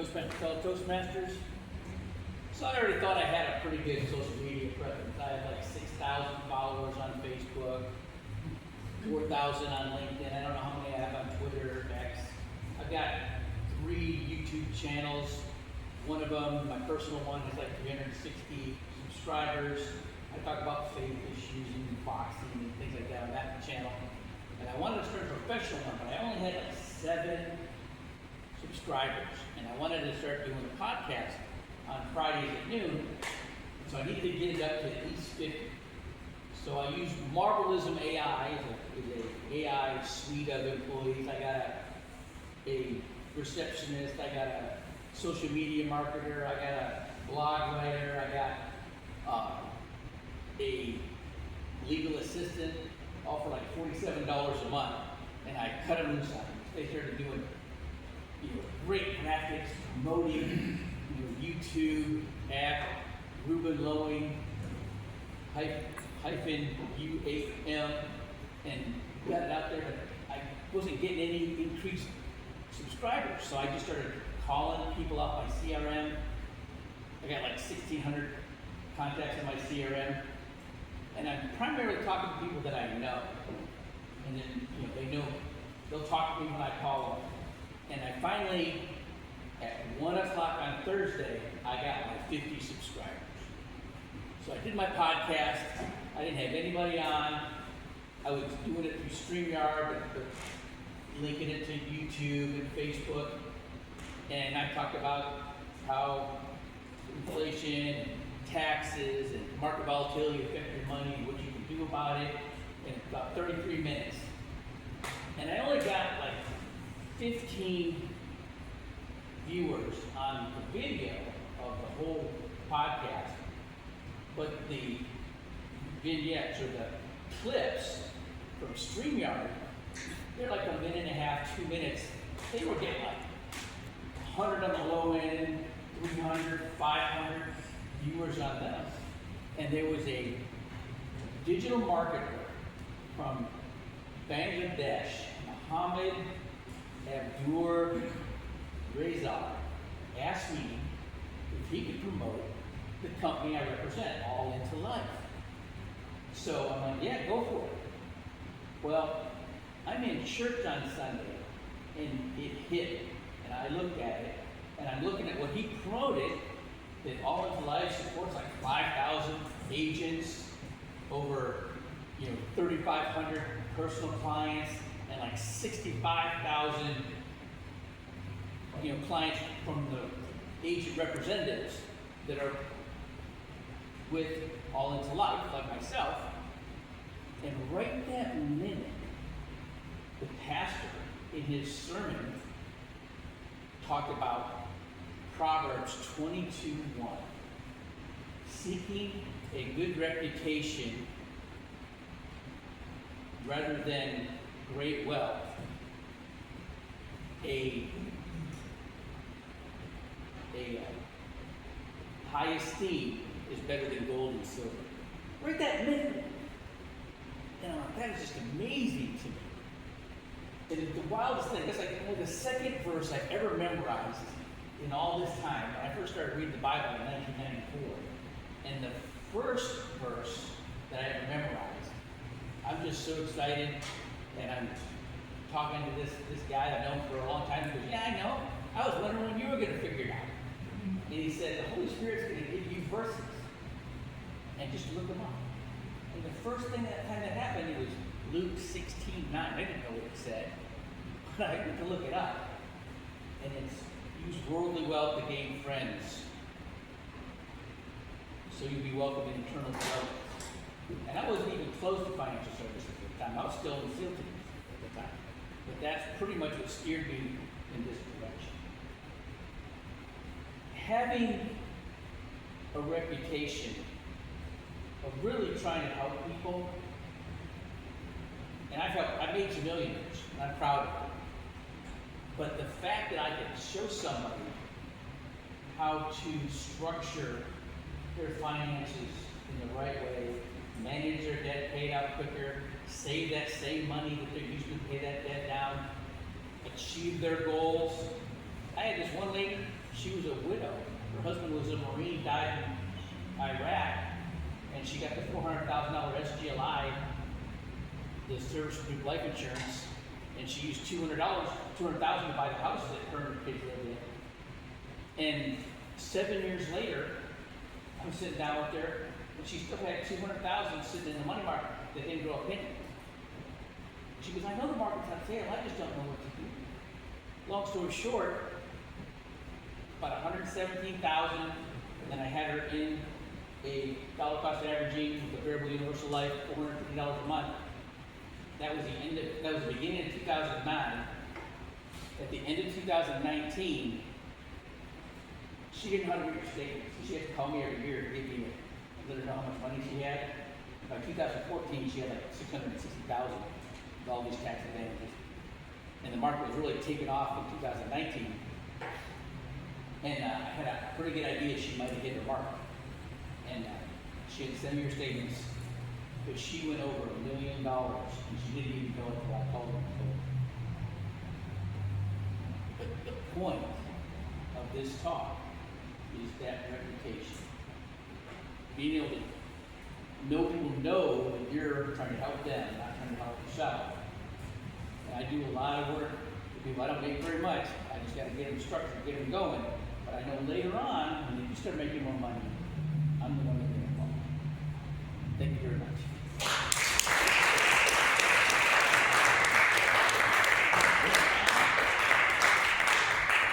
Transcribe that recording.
fellow Toastmasters. So I already thought I had a pretty good social media presence. I have like 6,000 followers on Facebook, 4,000 on LinkedIn. I don't know how many I have on Twitter, X. I've got 3 YouTube channels. One of them, my personal one, has like 360 subscribers. I talk about faith issues and boxing and things like that on that channel. And I wanted to start a professional one, but I only had like 7 subscribers. And I wanted to start doing a podcast on Fridays at noon. So I needed to get it up to at least 50. So I used Marvelism AI is a AI suite of employees. I got a receptionist, I got a social media marketer, I got a blog writer, I got a legal assistant, all for like $47 a month. And I cut them loose on them. They started doing great graphics, promoting YouTube app, Ruben Loewen hyphen UAM, and got it out there, but I wasn't getting any increased subscribers. So I just started calling people up my CRM. I got like 1,600 contacts in my CRM, and I'm primarily talking to people that I know. And then they know, they'll talk to me when I call them. And I finally, at 1 o'clock on Thursday, I got my 50 subscribers. So I did my podcast. I didn't have anybody on. I was doing it through StreamYard, but linking it to YouTube and Facebook. And I talked about how inflation and taxes and market volatility affect your money and what you can do about it in about 33 minutes. And I only got like 15 viewers on the video of the whole podcast, but the vignettes or the clips from StreamYard, they're like 1.5 minutes, 2 minutes. They were getting like 100 on the low end, 300, 500 viewers on them. And there was a digital marketer from Bangladesh, Mohammed Abdur Reza, asked me if he could promote the company I represent, All Into Life. So I'm like, yeah, go for it. Well, I'm in church on Sunday, and it hit, and I looked at it, and I'm looking at what he promoted, that All Into Life supports like 5,000 agents, over 3,500 personal clients, and like 65,000 clients from the agent representatives that are with All Into Life, like myself. And right that minute, the pastor in his sermon talked about Proverbs 22:1, seeking a good reputation rather than great wealth, a high esteem is better than gold and silver. Right that minute. And I'm like, that is just amazing to me. And it's the wildest thing. That's like only the second verse I ever memorized in all this time. When I first started reading the Bible in 1994. And the first verse that I ever memorized, I'm just so excited. And I'm talking to this guy that I've known for a long time. He goes, yeah, I know. I was wondering when you were going to figure it out. And he said, the Holy Spirit's going to give you verses. And just look them up. And the first thing that kind of happened, it was Luke 16:9. I didn't know what it said. But I went to look it up. And it's, use worldly wealth to gain friends, so you'll be welcome in eternal dwellings. And I wasn't even close to financial services at the time. I was still in the SEAL teams at the time. But that's pretty much what steered me in this direction. Having a reputation of really trying to help people, and I made some millionaires, and I'm proud of it. But the fact that I can show somebody how to structure their finances in the right way, manage their debt, pay it out quicker, save that same money that they're using to pay that debt down, achieve their goals. I had this one lady, She was a widow. Her husband was a Marine, died in Iraq, and she got the $400,000 SGLI, the Service Group Life Insurance, and she used $200,000 to buy the house that her and her kids lived in. And 7 years later, I'm sitting down with her, and she still had $200,000 sitting in the money market that didn't grow a penny. She goes, I know the market's on sale, I just don't know what to do. Long story short, about $117,000, and then I had her in a dollar cost averaging with a variable universal life, $450 a month. That was the beginning of 2009. At the end of 2019, she didn't know how to read her statements. She had to call me every year to give me let her know how much money she had. By 2014, she had like $660,000 with all these tax advantages. And the market was really taking off in 2019. And I had a pretty good idea she might have hit her mark. And she had 7-year statements, but she went over $1 million, and she didn't even know it until I told her. But the point of this talk is that reputation. Being able to know people know that you're trying to help them, not trying to help yourself. And I do a lot of work with people. I don't make very much. I just got to get them structured, get them going. But I know later on, when you start making more money, I'm the one that get involved. Thank you very much.